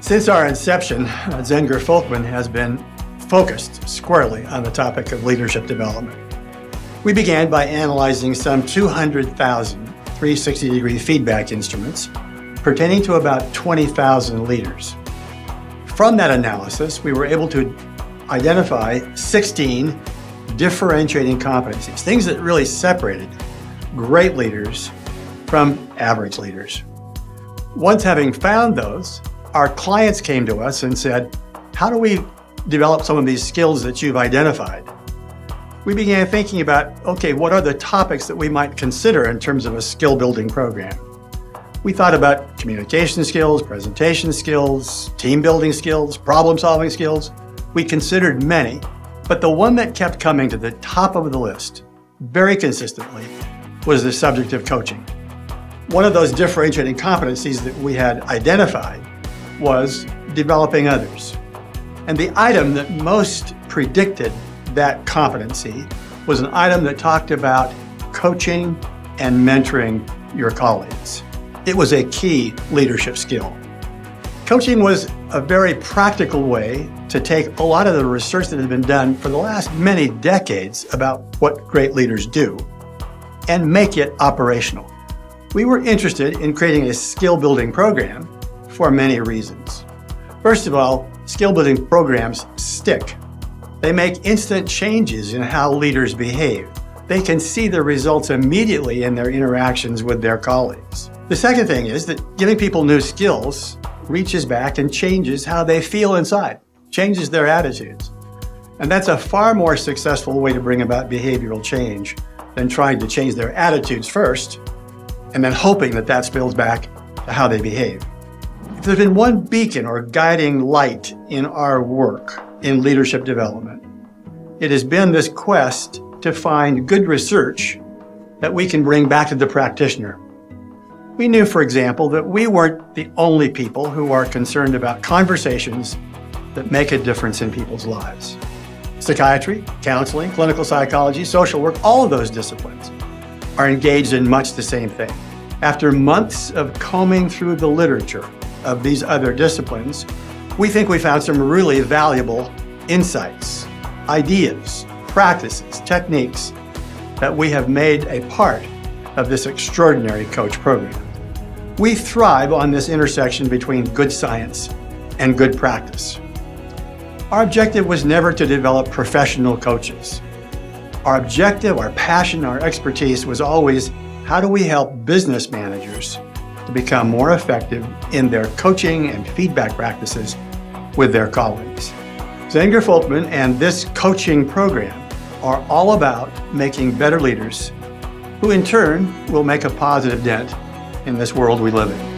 Since our inception, Zenger Folkman has been focused squarely on the topic of leadership development. We began by analyzing some 200,000 360-degree feedback instruments pertaining to about 20,000 leaders. From that analysis, we were able to identify 16 differentiating competencies, things that really separated great leaders from average leaders. Once having found those, our clients came to us and said, how do we develop some of these skills that you've identified? We began thinking about, okay, what are the topics that we might consider in terms of a skill building program? We thought about communication skills, presentation skills, team building skills, problem solving skills. We considered many, but the one that kept coming to the top of the list very consistently was the subject of coaching. One of those differentiating competencies that we had identified was developing others. And the item that most predicted that competency was an item that talked about coaching and mentoring your colleagues. It was a key leadership skill. Coaching was a very practical way to take a lot of the research that had been done for the last many decades about what great leaders do and make it operational. We were interested in creating a skill building program for many reasons. First of all, skill building programs stick. They make instant changes in how leaders behave. They can see the results immediately in their interactions with their colleagues. The second thing is that giving people new skills reaches back and changes how they feel inside, changes their attitudes. And that's a far more successful way to bring about behavioral change than trying to change their attitudes first and then hoping that that spills back to how they behave. If there's been one beacon or guiding light in our work in leadership development, it has been this quest to find good research that we can bring back to the practitioner. We knew, for example, that we weren't the only people who are concerned about conversations that make a difference in people's lives. Psychiatry, counseling, clinical psychology, social work, all of those disciplines are engaged in much the same thing. After months of combing through the literature of these other disciplines, we think we found some really valuable insights, ideas, practices, techniques that we have made a part of this extraordinary coach program. We thrive on this intersection between good science and good practice. Our objective was never to develop professional coaches. Our objective, our passion, our expertise was always, how do we help business managers to become more effective in their coaching and feedback practices with their colleagues? Zenger Folkman and this coaching program are all about making better leaders who in turn will make a positive dent in this world we live in.